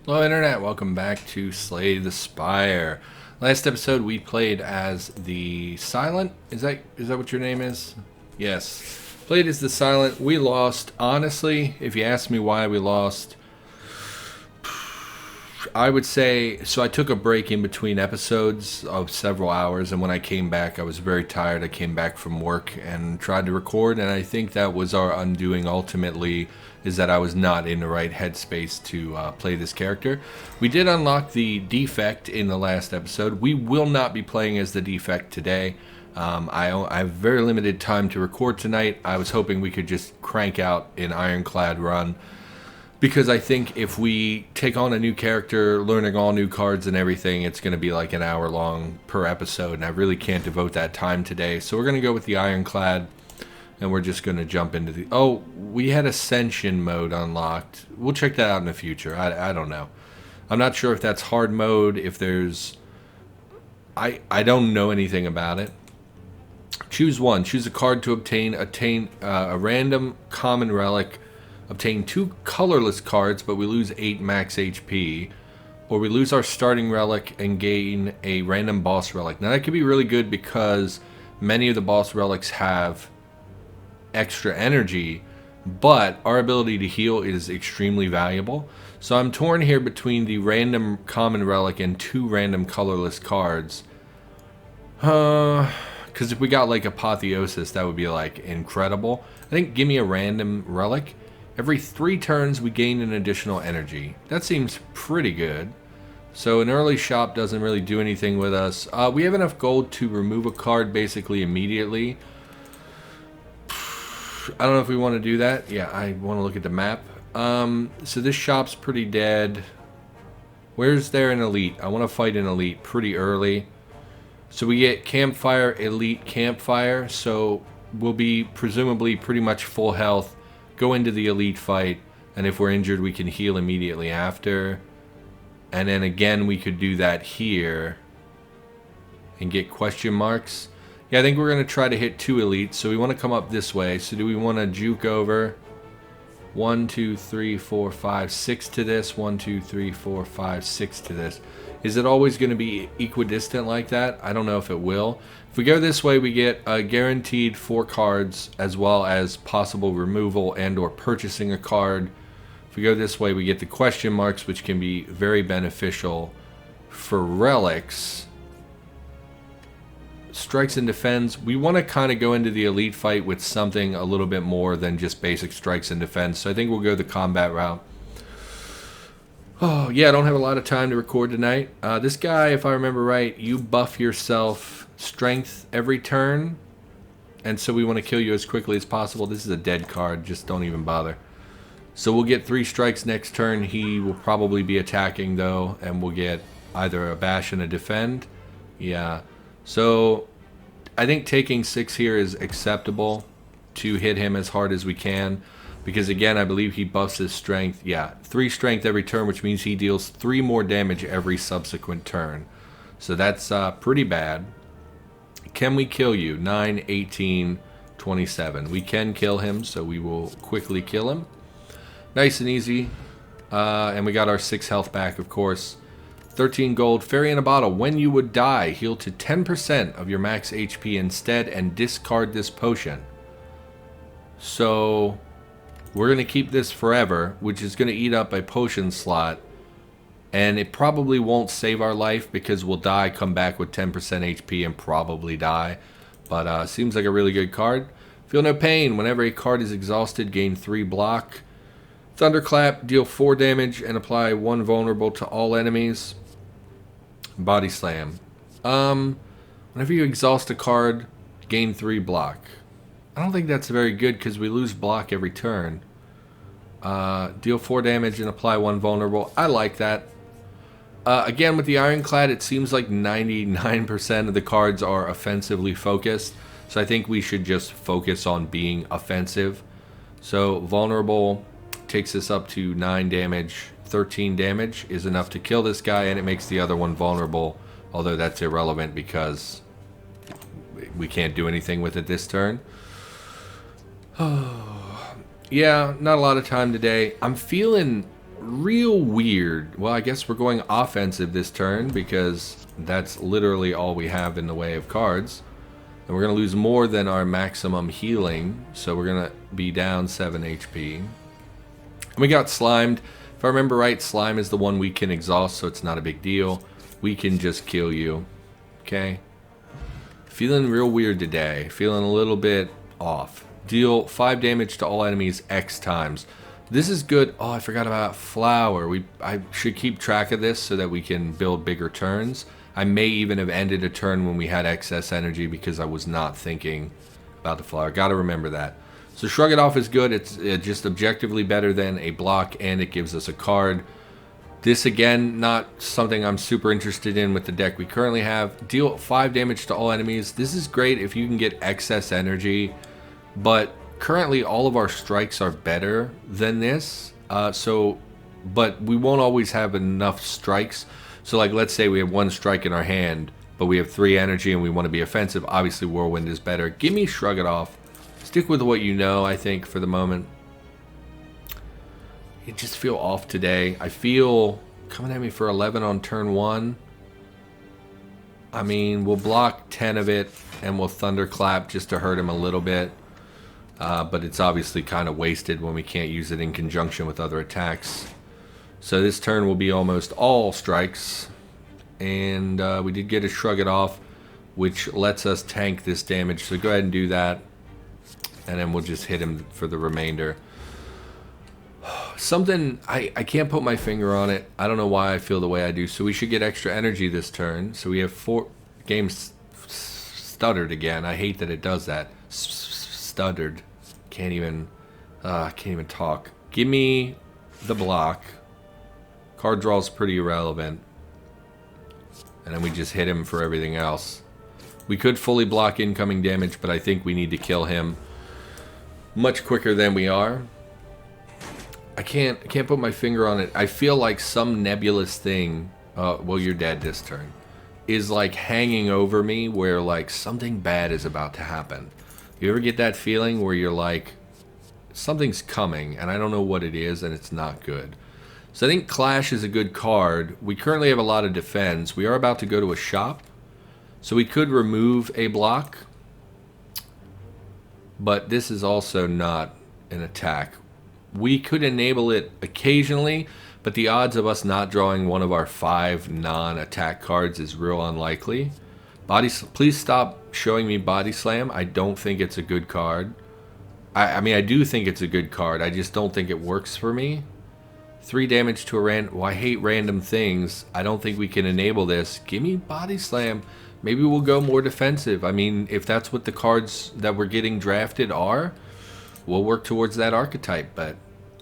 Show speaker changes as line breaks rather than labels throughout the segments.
Hello Internet, welcome back to Slay the Spire. Last episode we played as the Silent, is that what your name is? Yes. Played as the Silent. We lost. Honestly, if you ask me why we lost, I would say, so I took a break in between episodes of several hours, and when I came back I was very tired. I came back from work and tried to record, and I think that was our undoing ultimately, is that I was not in the right headspace to play this character. We did unlock the defect in the last episode. We will not be playing as the defect today. I have very limited time to record tonight. I was hoping we could just crank out an Ironclad run, because I think if we take on a new character, learning all new cards and everything, it's going to be like an hour long per episode, and I really can't devote that time today. So we're going to go with the Ironclad, and we're just going to jump into the... Oh, we had Ascension mode unlocked. We'll check that out in the future. I don't know. I'm not sure if that's hard mode, if there's... I don't know anything about it. Choose one. Choose a card to obtain a random common relic. Obtain 2 colorless cards, but we lose 8 max HP. Or we lose our starting relic and gain a random boss relic. Now that could be really good because many of the boss relics have extra energy, but our ability to heal is extremely valuable. So I'm torn here between the random common relic and 2 random colorless cards. Because if we got like Apotheosis, that would be like incredible. I think give me a random relic. Every 3 turns we gain an additional energy. That seems pretty good. So an early shop doesn't really do anything with us. We have enough gold to remove a card basically immediately. I don't know if we want to do that. Yeah, I want to look at the map. So this shop's pretty dead. Where's there an elite? I want to fight an elite pretty early. So we get campfire, elite, campfire. So we'll be presumably pretty much full health. Go into the elite fight. And if we're injured, we can heal immediately after. And then again, we could do that here. And get question marks. Yeah, I think we're going to try to hit 2 elites, so we want to come up this way. So do we want to juke over 1, 2, 3, 4, 5, 6 to this? 1, 2, 3, 4, 5, 6 to this. Is it always going to be equidistant like that? I don't know if it will. If we go this way, we get guaranteed 4 cards, as well as possible removal and or purchasing a card. If we go this way, we get the question marks, which can be very beneficial for relics. Strikes and defends. We want to kind of go into the elite fight with something a little bit more than just basic strikes and defense. So I think we'll go the combat route. Oh, yeah, I don't have a lot of time to record tonight. This guy, if I remember right, you buff yourself strength every turn. And so we want to kill you as quickly as possible. This is a dead card. Just don't even bother. So we'll get 3 strikes next turn. He will probably be attacking, though. And we'll get either a bash and a defend. Yeah. So I think taking 6 here is acceptable to hit him as hard as we can, because again I believe he buffs his strength. Yeah, 3 strength every turn, which means he deals 3 more damage every subsequent turn. So that's pretty bad. Can we kill you? 9, 18, 27. We can kill him, so we will quickly kill him. Nice and easy. And we got our 6 health back, of course. 13 gold, fairy in a bottle. When you would die, heal to 10% of your max HP instead and discard this potion. So we're going to keep this forever, which is going to eat up a potion slot. And it probably won't save our life because we'll die, come back with 10% HP and probably die. But seems like a really good card. Feel no pain. Whenever a card is exhausted, gain 3 block. Thunderclap, deal 4 damage and apply 1 vulnerable to all enemies. Body Slam. Whenever you exhaust a card, gain 3 block. I don't think that's very good because we lose block every turn. Deal 4 damage and apply 1 vulnerable. I like that. Again, with the Ironclad, it seems like 99% of the cards are offensively focused. So I think we should just focus on being offensive. So vulnerable takes us up to 9 damage. 13 damage is enough to kill this guy, and it makes the other one vulnerable, although that's irrelevant because we can't do anything with it this turn. Yeah, not a lot of time today. I'm feeling real weird. Well, I guess we're going offensive this turn because that's literally all we have in the way of cards. And we're going to lose more than our maximum healing, so we're going to be down 7 HP. And we got slimed. If I remember right, slime is the one we can exhaust, so it's not a big deal. We can just kill you. Okay? Feeling real weird today. Feeling a little bit off. Deal 5 damage to all enemies X times. This is good. Oh, I forgot about flower. I should keep track of this so that we can build bigger turns. I may even have ended a turn when we had excess energy because I was not thinking about the flower. Gotta remember that. So Shrug It Off is good. It's just objectively better than a block, and it gives us a card. This, again, not something I'm super interested in with the deck we currently have. Deal 5 damage to all enemies. This is great if you can get excess energy, but currently all of our strikes are better than this. But we won't always have enough strikes. So, like, let's say we have 1 strike in our hand, but we have 3 energy and we want to be offensive. Obviously, Whirlwind is better. Give me Shrug It Off. Stick with what you know, I think, for the moment. I just feel off today. I feel coming at me for 11 on turn 1. I mean, we'll block 10 of it and we'll Thunderclap just to hurt him a little bit. But it's obviously kind of wasted when we can't use it in conjunction with other attacks. So this turn will be almost all strikes. And we did get a Shrug It Off, which lets us tank this damage. So go ahead and do that. And then we'll just hit him for the remainder. Something, I can't put my finger on it. I don't know why I feel the way I do. So we should get extra energy this turn. So we have 4 games stuttered again. I hate that it does that. Stuttered. Can't even talk. Give me the block. Card draw is pretty irrelevant. And then we just hit him for everything else. We could fully block incoming damage, but I think we need to kill him much quicker than we are. I can't put my finger on it. I feel like some nebulous thing, well, you're dead this turn, is like hanging over me where like something bad is about to happen. You ever get that feeling where you're like, something's coming and I don't know what it is and it's not good? So I think Clash is a good card. We currently have a lot of defense. We are about to go to a shop. So we could remove a block. But this is also not an attack. We could enable it occasionally, but the odds of us not drawing one of our 5 non-attack cards is real unlikely. Please stop showing me Body Slam. I don't think it's a good card. I mean, I do think it's a good card. I just don't think it works for me. 3 damage to a random... Well, I hate random things. I don't think we can enable this. Give me Body Slam. Maybe we'll go more defensive. I mean, if that's what the cards that we're getting drafted are, we'll work towards that archetype. But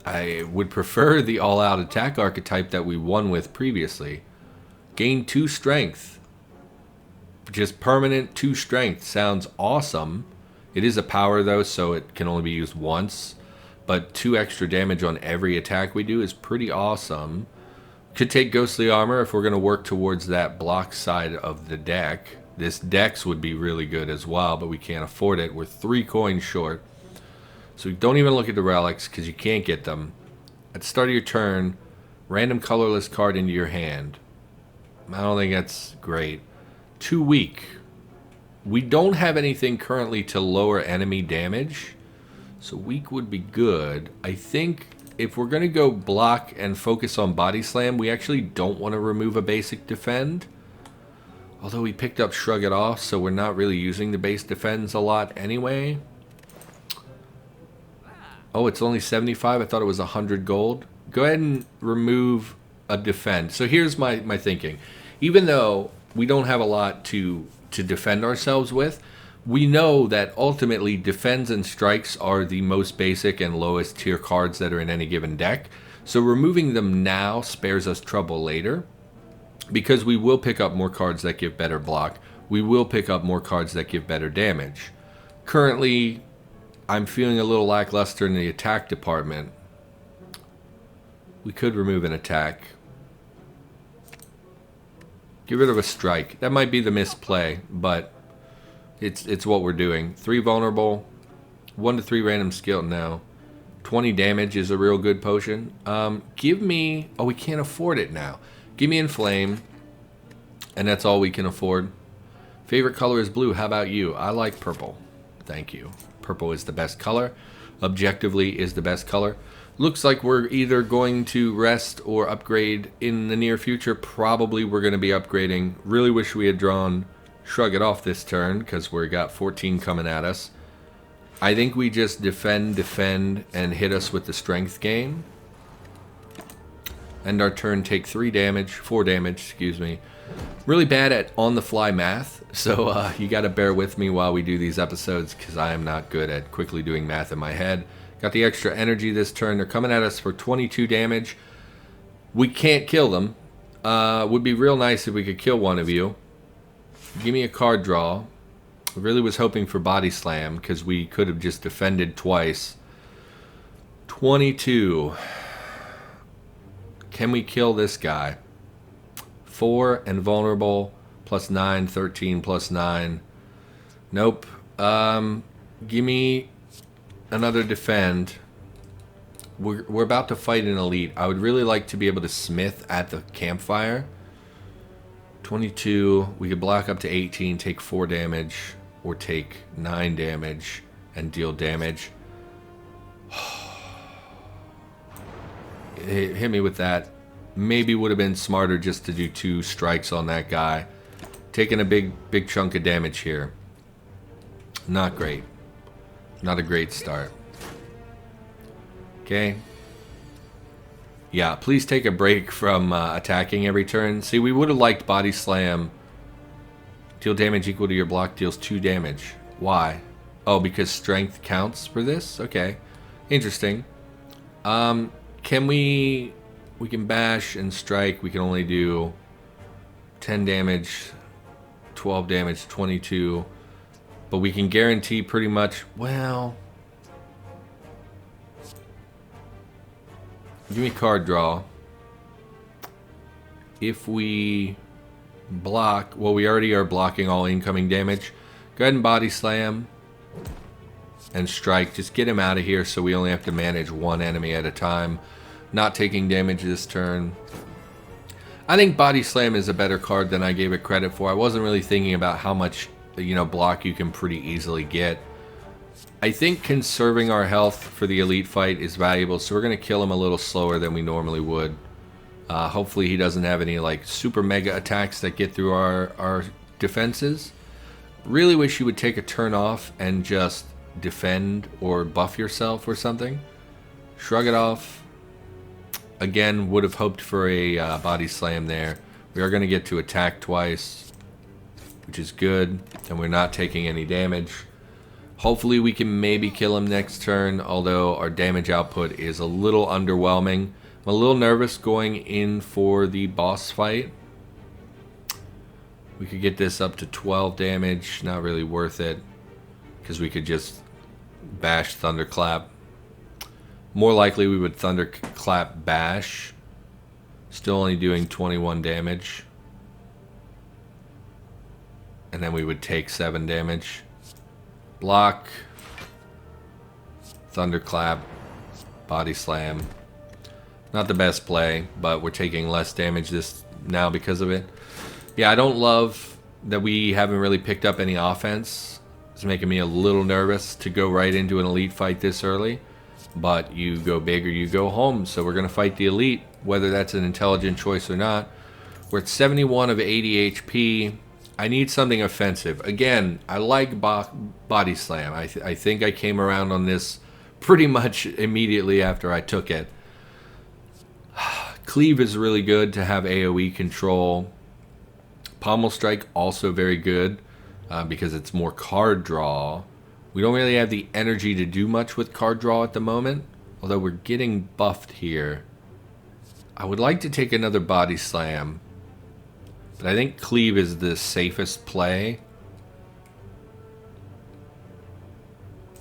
I would prefer the all-out attack archetype that we won with previously. Gain 2 strength. Just permanent 2 strength. Sounds awesome. It is a power, though, so it can only be used once. But 2 extra damage on every attack we do is pretty awesome. Could take Ghostly Armor if we're going to work towards that block side of the deck. This Dex would be really good as well, but we can't afford it. We're 3 coins short. So don't even look at the relics because you can't get them. At the start of your turn, random colorless card into your hand. I don't think that's great. 2 weak. We don't have anything currently to lower enemy damage. So weak would be good. I think if we're going to go block and focus on Body Slam, we actually don't want to remove a basic defend. Although we picked up Shrug It Off, so we're not really using the base defends a lot anyway. Oh, it's only 75. I thought it was 100 gold. Go ahead and remove a defend. So here's my thinking. Even though we don't have a lot to defend ourselves with, we know that ultimately defends and strikes are the most basic and lowest tier cards that are in any given deck. So removing them now spares us trouble later, because we will pick up more cards that give better block. We will pick up more cards that give better damage. Currently, I'm feeling a little lackluster in the attack department. We could remove an attack. Get rid of a strike. That might be the misplay, but it's what we're doing. 3 vulnerable, 1 to 3 random skill now. 20 damage is a real good potion. Give me... Oh, we can't afford it now. Give me Inflame. And that's all we can afford. Favorite color is blue. How about you? I like purple. Thank you. Purple is the best color. Objectively is the best color. Looks like we're either going to rest or upgrade in the near future. Probably we're going to be upgrading. Really wish we had drawn Shrug It Off this turn, because we got 14 coming at us. I think we just defend, and hit us with the strength gain. End our turn, take 4 damage, excuse me. Really bad at on-the-fly math, so you got to bear with me while we do these episodes, because I am not good at quickly doing math in my head. Got the extra energy this turn. They're coming at us for 22 damage. We can't kill them. Would be real nice if we could kill one of you. Give me a card draw. I really was hoping for Body Slam, because we could have just defended twice. 22. Can we kill this guy? 4 and vulnerable, plus 9, 13, plus 9. Nope. Give me another defend. We're about to fight an elite. I would really like to be able to smith at the campfire. 22. We could block up to 18, take 4 damage, or take 9 damage and deal damage. Hit me with that. Maybe would have been smarter just to do 2 strikes on that guy. Taking a big chunk of damage here. Not great. Not a great start. Okay. Yeah, please take a break from attacking every turn. See, we would have liked Body Slam. Deal damage equal to your block deals 2 damage. Why? Oh, because strength counts for this? Okay. Interesting. Can we can bash and strike. We can only do 10 damage, 12 damage, 22. But we can guarantee pretty much, well... Give me card draw. If we block... Well, we already are blocking all incoming damage. Go ahead and Body Slam. And strike. Just get him out of here so we only have to manage 1 enemy at a time. Not taking damage this turn. I think Body Slam is a better card than I gave it credit for. I wasn't really thinking about how much, block you can pretty easily get. I think conserving our health for the elite fight is valuable, so we're going to kill him a little slower than we normally would. Hopefully he doesn't have any super mega attacks that get through our defenses. Really wish you would take a turn off and just defend or buff yourself or something. Shrug It Off. Again, would have hoped for a Body Slam there. We are going to get to attack twice, which is good, and we're not taking any damage. Hopefully we can maybe kill him next turn, although our damage output is a little underwhelming. I'm a little nervous going in for the boss fight. We could get this up to 12 damage, not really worth it, because we could just bash Thunderclap. More likely we would Thunderclap bash. Still only doing 21 damage. And then we would take 7 damage. Block. Thunderclap. Body Slam. Not the best play, but we're taking less damage this now because of it. Yeah, I don't love that we haven't really picked up any offense. It's making me a little nervous to go right into an elite fight this early. But you go big or you go home, so we're going to fight the elite, whether that's an intelligent choice or not. We're at 71 of 80 HP. I need something offensive. Again, I like Body Slam. I think I came around on this pretty much immediately after I took it. Cleave is really good to have AoE control. Pommel Strike also very good because it's more card draw. We don't really have the energy to do much with card draw at the moment, although we're getting buffed here. I would like to take another Body Slam, but I think Cleave is the safest play.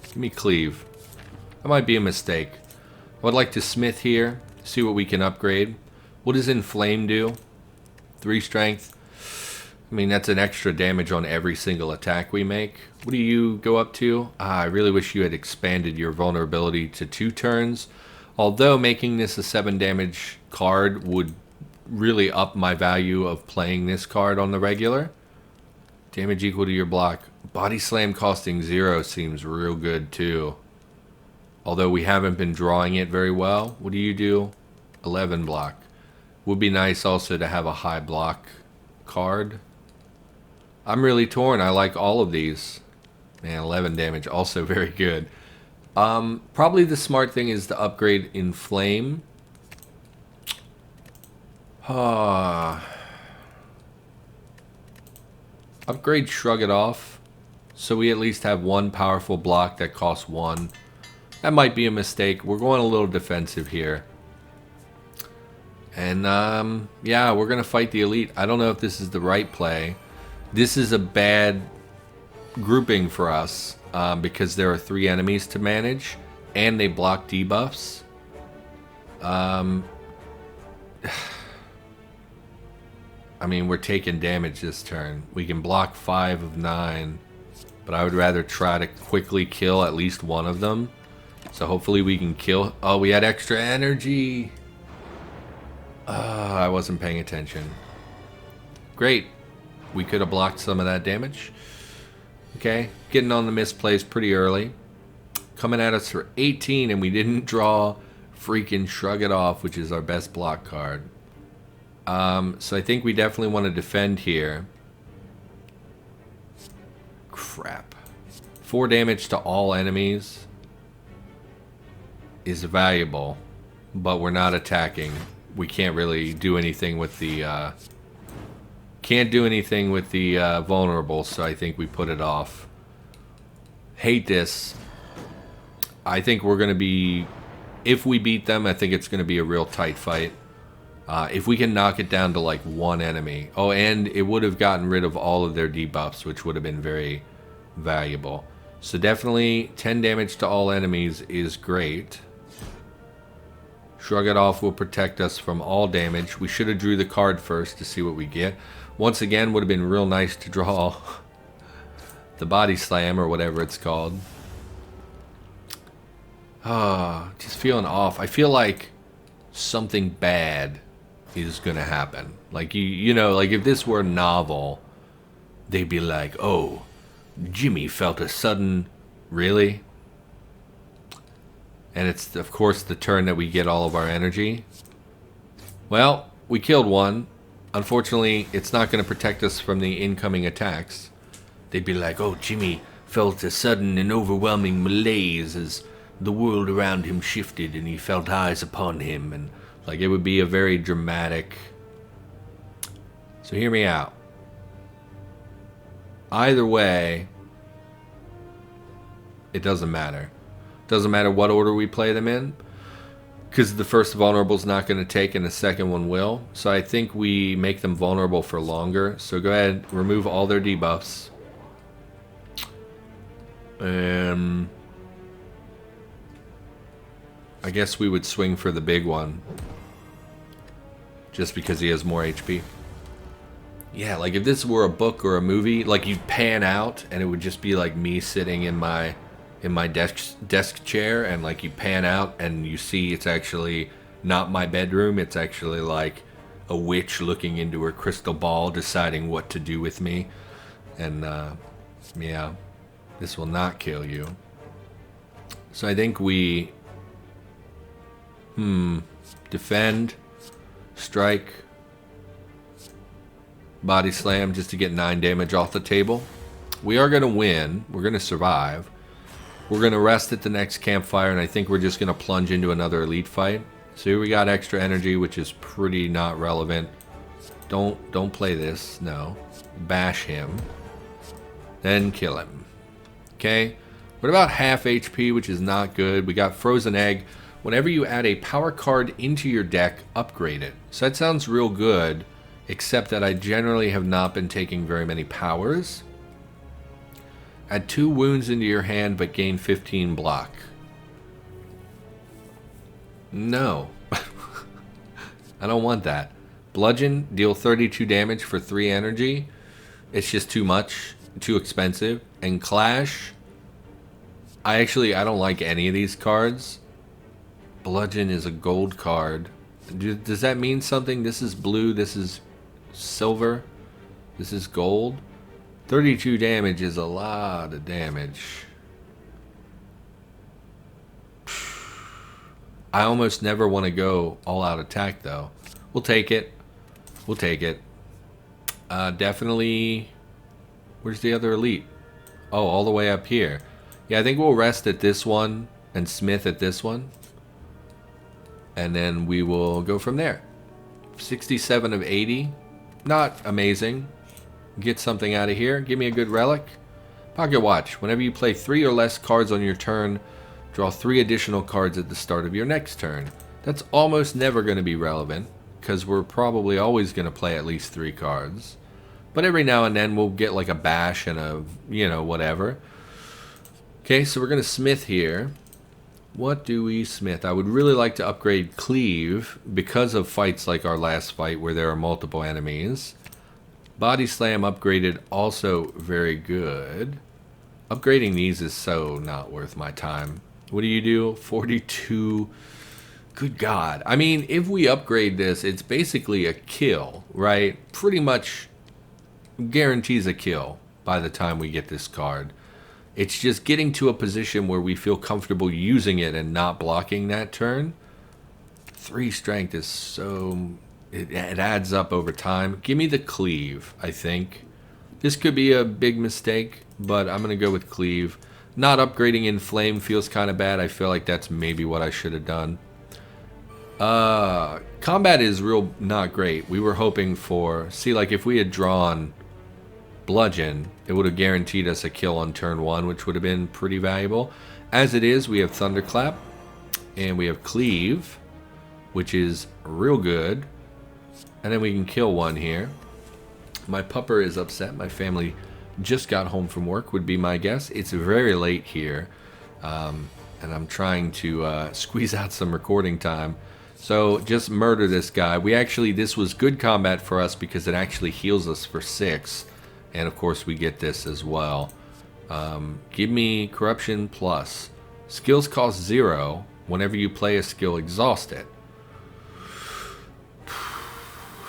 Give me Cleave. That might be a mistake. I would like to Smith here, see what we can upgrade. What does Inflame do? 3 strength. I mean, that's an extra damage on every single attack we make. What do you go up to? I really wish you had expanded your vulnerability to 2 turns. Although making this a 7 damage card would really up my value of playing this card on the regular. Damage equal to your block. Body slam costing 0 seems real good too. Although we haven't been drawing it very well. What do you do? 11 block. Would be nice also to have a high block card. I'm really torn. I like all of these. Man, 11 damage, also very good. Probably the smart thing is to upgrade Inflame. Upgrade Shrug It Off. So we at least have 1 powerful block that costs 1. That might be a mistake. We're going a little defensive here. And, yeah, we're going to fight the Elite. I don't know if this is the right play. This is a bad grouping for us because there are 3 enemies to manage and they block debuffs. I mean, we're taking damage this turn. We can block 5 of 9, but I would rather try to quickly kill at least one of them. So hopefully we can kill... Oh, we had extra energy! I wasn't paying attention. Great. We could have blocked some of that damage. Okay, getting on the misplays pretty early. Coming at us for 18, and we didn't draw freaking Shrug It Off, which is our best block card. So I think we definitely want to defend here. Crap. 4 damage to all enemies is valuable, but we're not attacking. We can't really do anything with the... Can't do anything with the vulnerable, so I think we put it off. Hate this. I think we're going to be... If we beat them, I think it's going to be a real tight fight. If we can knock it down to like 1 enemy. Oh, and it would have gotten rid of all of their debuffs, which would have been very valuable. So definitely 10 damage to all enemies is great. Shrug It Off will protect us from all damage. We should have drew the card first to see what we get. Once again, would have been real nice to draw the Body Slam or whatever it's called. Just feeling off. I feel like something bad is gonna happen. Like you know, like if this were a novel, they'd be like, "Oh, Jimmy felt a sudden..." Really? And it's of course the turn that we get all of our energy. Well, we killed one. Unfortunately, it's not going to protect us from the incoming attacks. They'd be like, "Oh, Jimmy felt a sudden and overwhelming malaise as the world around him shifted and he felt eyes upon him." And like it would be a very dramatic... So hear me out. Either way, it doesn't matter. Doesn't matter what order we play them in, because the first vulnerable is not going to take and the second one will. So I think we make them vulnerable for longer. So go ahead, remove all their debuffs. I guess we would swing for the big one, just because he has more HP. Yeah, like if this were a book or a movie, like you'd pan out and it would just be like me sitting in my desk chair, and like you pan out and you see it's actually not my bedroom. It's actually like a witch looking into her crystal ball deciding what to do with me. And yeah, this will not kill you. So I think we defend, strike, body slam just to get 9 damage off the table. We are going to win. We're going to survive. We're going to rest at the next campfire, and I think we're just going to plunge into another elite fight. So here we got extra energy, which is pretty not relevant. Don't play this. No. Bash him. Then kill him. Okay. We're at about half HP, which is not good. We got Frozen Egg. Whenever you add a power card into your deck, upgrade it. So that sounds real good, except that I generally have not been taking very many powers. Add 2 wounds into your hand, but gain 15 block. No. I don't want that. Bludgeon, deal 32 damage for 3 energy. It's just too much, too expensive. And Clash, I don't like any of these cards. Bludgeon is a gold card. Does that mean something? This is blue, this is silver, this is gold. 32 damage is a lot of damage. I almost never want to go all out attack though. We'll take it. We'll take it. Definitely. Where's the other elite? Oh, all the way up here. Yeah, I think we'll rest at this one and Smith at this one. And then we will go from there. 67 of 80. Not amazing. Get something out of here. Give me a good relic. Pocket watch. Whenever you play 3 or less cards on your turn, draw 3 additional cards at the start of your next turn. That's almost never going to be relevant, because we're probably always going to play at least 3 cards. But every now and then we'll get like a bash and a, you know, whatever. Okay, so we're going to smith here. What do we smith? I would really like to upgrade Cleave because of fights like our last fight where there are multiple enemies. Body Slam upgraded, also very good. Upgrading these is so not worth my time. What do you do? 42. Good God. I mean, if we upgrade this, it's basically a kill, right? Pretty much guarantees a kill by the time we get this card. It's just getting to a position where we feel comfortable using it and not blocking that turn. 3 strength is so... It adds up over time. Give me the Cleave, I think. This could be a big mistake, but I'm going to go with Cleave. Not upgrading Inflame feels kind of bad. I feel like that's maybe what I should have done. Combat is real not great. We were hoping for... See, like if we had drawn Bludgeon, it would have guaranteed us a kill on turn 1, which would have been pretty valuable. As it is, we have Thunderclap, and we have Cleave, which is real good. And then we can kill one here. My pupper is upset. My family just got home from work, would be my guess. It's very late here, and I'm trying to squeeze out some recording time. So just murder this guy. This was good combat for us because it actually heals us for 6. And of course we get this as well. Give me Corruption Plus. Skills cost 0. Whenever you play a skill, exhaust it.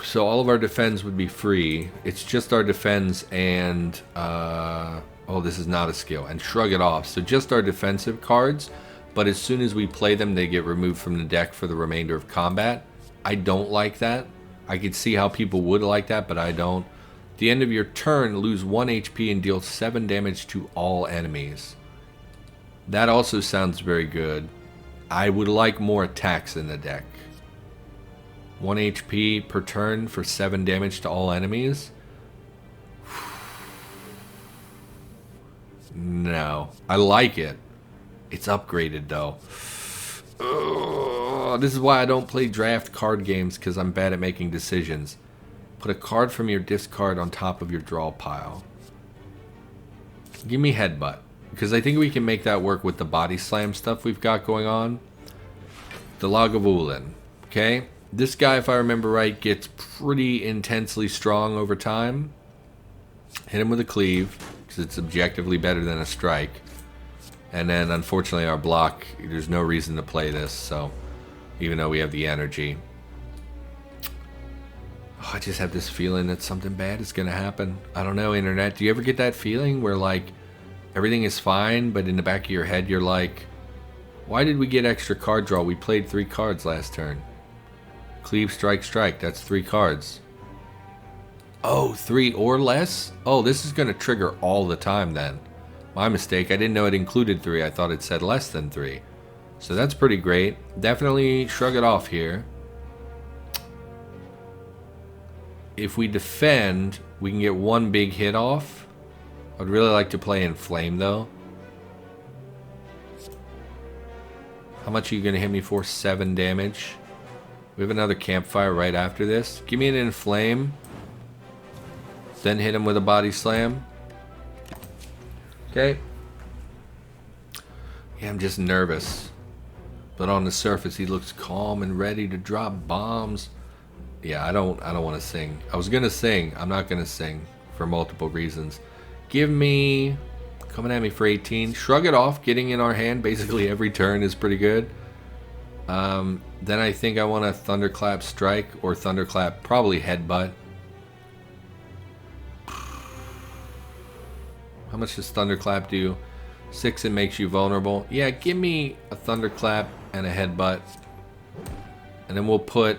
So all of our defense would be free. It's just our defense and... oh, this is not a skill. And Shrug It Off. So just our defensive cards. But as soon as we play them, they get removed from the deck for the remainder of combat. I don't like that. I could see how people would like that, but I don't. At the end of your turn, lose 1 HP and deal 7 damage to all enemies. That also sounds very good. I would like more attacks in the deck. 1 HP per turn for 7 damage to all enemies? No. I like it. It's upgraded though. Ugh, this is why I don't play draft card games, because I'm bad at making decisions. Put a card from your discard on top of your draw pile. Give me Headbutt, because I think we can make that work with the Body Slam stuff we've got going on. The Lagavulin. Okay? This guy, if I remember right, gets pretty intensely strong over time. Hit him with a Cleave, because it's objectively better than a Strike. And then, unfortunately, our block, there's no reason to play this, so... Even though we have the energy. Oh, I just have this feeling that something bad is going to happen. I don't know, Internet. Do you ever get that feeling where, like, everything is fine, but in the back of your head, you're like, why did we get extra card draw? We played 3 cards last turn. Cleave, Strike, Strike. That's 3 cards. Oh, 3 or less? Oh, this is going to trigger all the time then. My mistake. I didn't know it included 3. I thought it said less than 3. So that's pretty great. Definitely Shrug It Off here. If we defend, we can get 1 big hit off. I'd really like to play Inflame though. How much are you going to hit me for? 7 damage. We have another Campfire right after this. Give me an Inflame. Then hit him with a Body Slam. Okay. Yeah, I'm just nervous. But on the surface, he looks calm and ready to drop bombs. Yeah, I don't want to sing. I was gonna sing. I'm not gonna sing for multiple reasons. Give me... Coming at me for 18. Shrug it off. Getting in our hand basically every turn is pretty good. Then I think I want a Thunderclap Strike or Thunderclap, probably Headbutt. How much does Thunderclap do? 6, it makes you vulnerable. Yeah, give me a Thunderclap and a Headbutt. And then we'll put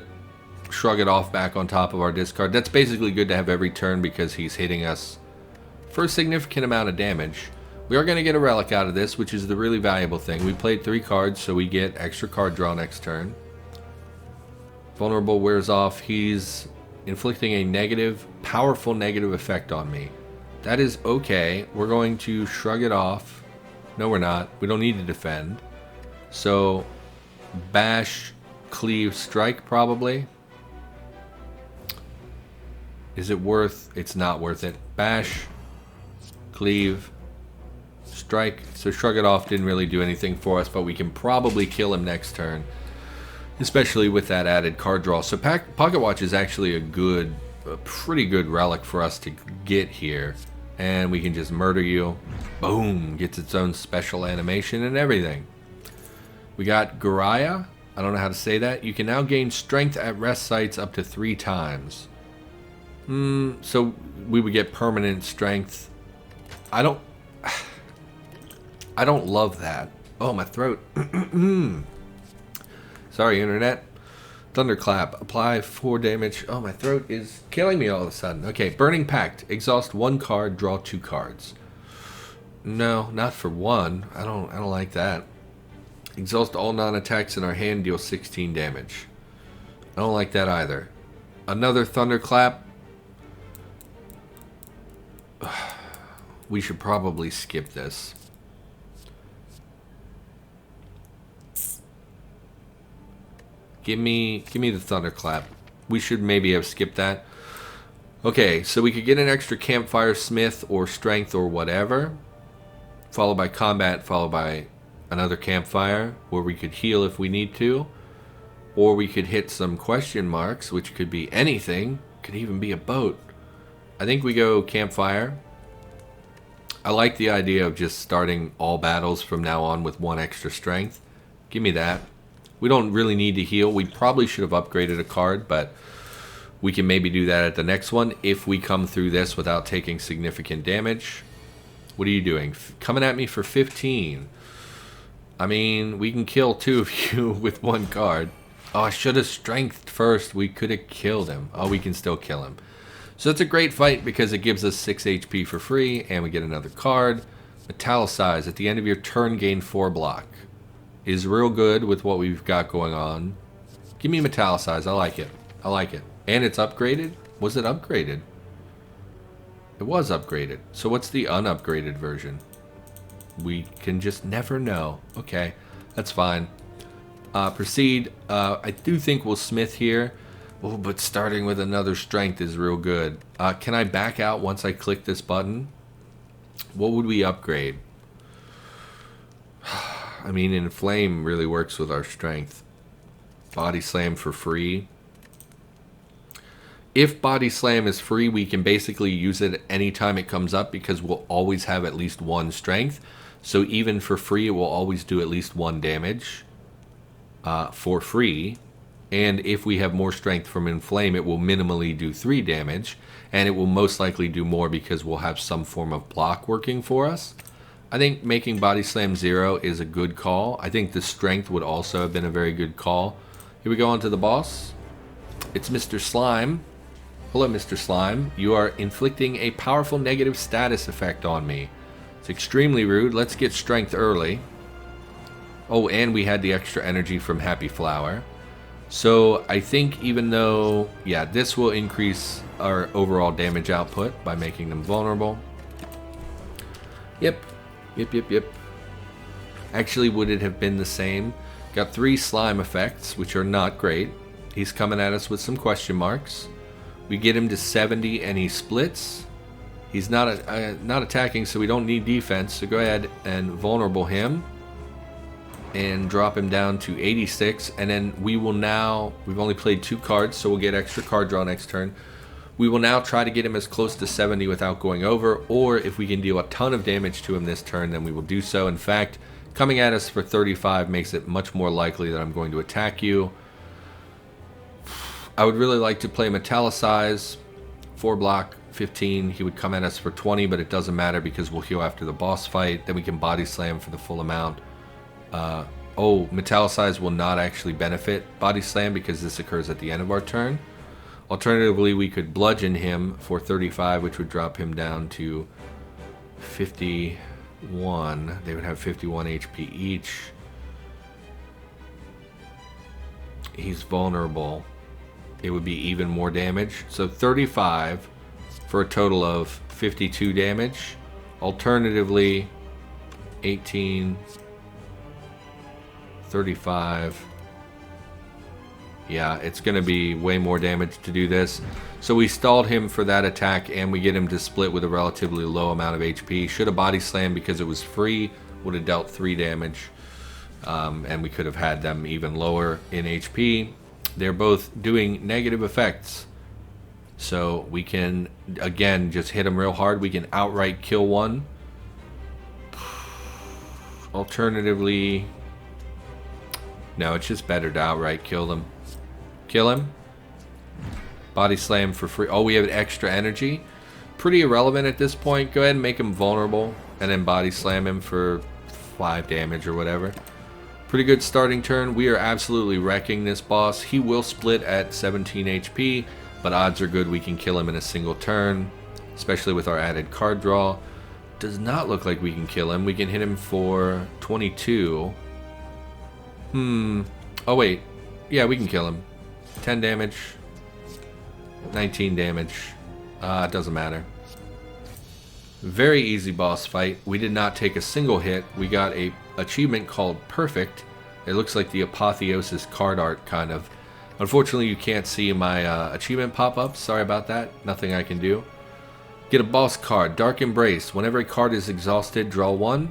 Shrug It Off back on top of our discard. That's basically good to have every turn because he's hitting us for a significant amount of damage. We are going to get a relic out of this, which is the really valuable thing. We played 3 cards, so we get extra card draw next turn. Vulnerable wears off. He's inflicting a negative, powerful negative effect on me. That is okay. We're going to shrug it off. No, we're not. We don't need to defend. So, bash, cleave, strike, probably. Is it worth? It's not worth it. Bash, cleave, strike. So shrug it off didn't really do anything for us, but we can probably kill him next turn, especially with that added card draw. So Pocket Watch is actually a pretty good relic for us to get here, and we can just murder you. Boom, gets its own special animation and everything. We got Garaya. I don't know how to say that. You can now gain strength at rest sites up to 3 times. So we would get permanent strength. I don't love that. Oh, my throat. Sorry, internet. Thunderclap. Apply 4 damage. Oh, my throat is killing me all of a sudden. Okay, Burning Pact. Exhaust 1 card, draw 2 cards. No, not for 1. I don't like that. Exhaust all non-attacks in our hand, deal 16 damage. I don't like that either. Another Thunderclap. We should probably skip this. Give me the Thunderclap. We should maybe have skipped that. Okay, so we could get an extra Campfire Smith or Strength or whatever, followed by Combat, followed by another Campfire, where we could heal if we need to, or we could hit some question marks, which could be anything. Could even be a boat. I think we go Campfire. I like the idea of just starting all battles from now on with 1 extra strength. Give me that. We don't really need to heal. We probably should have upgraded a card, but we can maybe do that at the next one if we come through this without taking significant damage. What are you doing? Coming at me for 15. I mean, we can kill 2 of you with 1 card. Oh, I should have strengthed first. We could have killed him. Oh, we can still kill him. So it's a great fight because it gives us 6 HP for free, and we get another card. Metallicize. At the end of your turn, gain 4 block. Is real good with what we've got going on. Give me Metallicize. I like it. I like it. And it's upgraded? Was it upgraded? It was upgraded. So what's the unupgraded version? We can just never know. Okay, that's fine. Proceed. I do think we'll smith here. Oh, but starting with another strength is real good. Can I back out once I click this button? What would we upgrade? I mean, Inflame really works with our strength. Body Slam for free. If Body Slam is free, we can basically use it anytime it comes up because we'll always have at least 1 strength. So even for free, it will always do at least 1 damage for free. And if we have more strength from Inflame, it will minimally do 3 damage. And it will most likely do more because we'll have some form of block working for us. I think making Body Slam 0 is a good call. I think the strength would also have been a very good call. Here we go on to the boss. It's Mr. Slime. Hello, Mr. Slime. You are inflicting a powerful negative status effect on me. It's extremely rude. Let's get strength early. Oh, and we had the extra energy from Happy Flower. So I think even though, yeah, this will increase our overall damage output by making them vulnerable. Yep. Actually, would it have been the same? Got 3 slime effects, which are not great. He's coming at us with some question marks. We get him to 70 and he splits. He's not attacking, so we don't need defense. So go ahead and vulnerable him. And drop him down to 86. And then we will now... We've only played 2 cards, so we'll get extra card draw next turn. We will now try to get him as close to 70 without going over, or if we can deal a ton of damage to him this turn, then we will do so. In fact, coming at us for 35 makes it much more likely that I'm going to attack you. I would really like to play Metallicize, 4 block, 15. He would come at us for 20, but it doesn't matter because we'll heal after the boss fight. Then we can body slam for the full amount. Metallicize will not actually benefit body slam because this occurs at the end of our turn. Alternatively, we could bludgeon him for 35, which would drop him down to 51. They would have 51 HP each. He's vulnerable. It would be even more damage. So 35 for a total of 52 damage. Alternatively, 18, 35. Yeah, it's going to be way more damage to do this. So we stalled him for that attack, and we get him to split with a relatively low amount of HP. Should have body slammed because it was free. Would have dealt 3 damage. And we could have had them even lower in HP. They're both doing negative effects. So we can, again, just hit them real hard. We can outright kill one. Alternatively, no, it's just better to outright kill them. Kill him. Body slam for free. Oh, we have extra energy. Pretty irrelevant at this point. Go ahead and make him vulnerable. And then body slam him for 5 damage or whatever. Pretty good starting turn. We are absolutely wrecking this boss. He will split at 17 HP. But odds are good we can kill him in a single turn. Especially with our added card draw. Does not look like we can kill him. We can hit him for 22. Oh, wait. Yeah, we can kill him. 10 damage, 19 damage, it doesn't matter. Very easy boss fight. We did not take a single hit. We got a achievement called Perfect. It looks like the Apotheosis card art, kind of. Unfortunately, you can't see my achievement pop up. Sorry about that. Nothing I can do. Get a boss card, Dark Embrace. Whenever a card is exhausted, draw 1.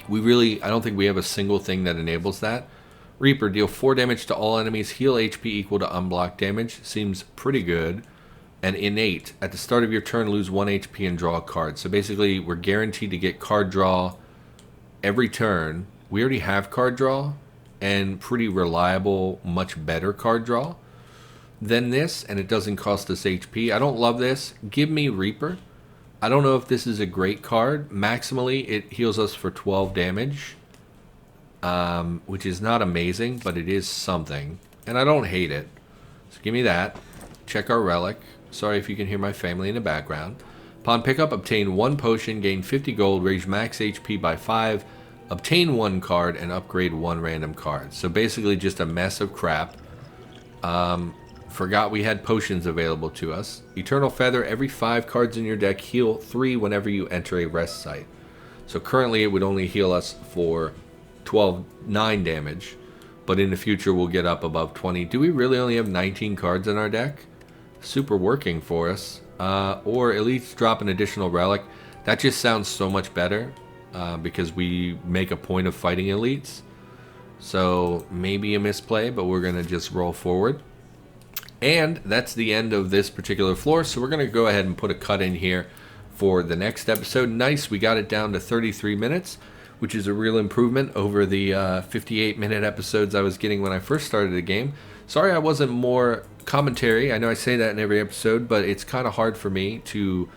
I don't think we have a single thing that enables that. Reaper, deal 4 damage to all enemies, heal HP equal to unblocked damage. Seems pretty good. And Innate, at the start of your turn, lose 1 HP and draw a card. So basically, we're guaranteed to get card draw every turn. We already have card draw, and pretty reliable, much better card draw than this, and it doesn't cost us HP. I don't love this. Give me Reaper. I don't know if this is a great card. Maximally, it heals us for 12 damage. Which is not amazing, but it is something. And I don't hate it. So give me that. Check our relic. Sorry if you can hear my family in the background. Upon pickup, obtain 1 potion, gain 50 gold, raise max HP by 5, obtain 1 card, and upgrade 1 random card. So basically just a mess of crap. Forgot we had potions available to us. Eternal Feather, every 5 cards in your deck, heal 3 whenever you enter a rest site. So currently it would only heal us for 9 damage, but in the future we'll get up above 20. Do we really only have 19 cards in our deck? Super working for us. Or at least drop an additional relic. That just sounds so much better because we make a point of fighting elites. So maybe a misplay, but we're going to just roll forward. And that's the end of this particular floor, so we're going to go ahead and put a cut in here for the next episode. Nice, we got it down to 33 minutes. Which is a real improvement over the 58-minute episodes I was getting when I first started the game. Sorry I wasn't more commentary. I know I say that in every episode, but it's kind of hard for me to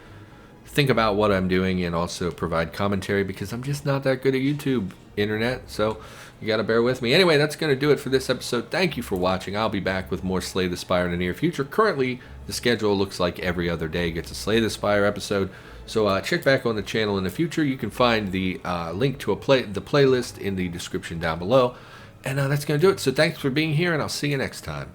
think about what I'm doing and also provide commentary because I'm just not that good at YouTube, internet, so you gotta bear with me. Anyway, that's gonna do it for this episode. Thank you for watching. I'll be back with more Slay the Spire in the near future. Currently, the schedule looks like every other day gets a Slay the Spire episode. So check back on the channel in the future. You can find the link to the playlist in the description down below. And that's going to do it. So thanks for being here, and I'll see you next time.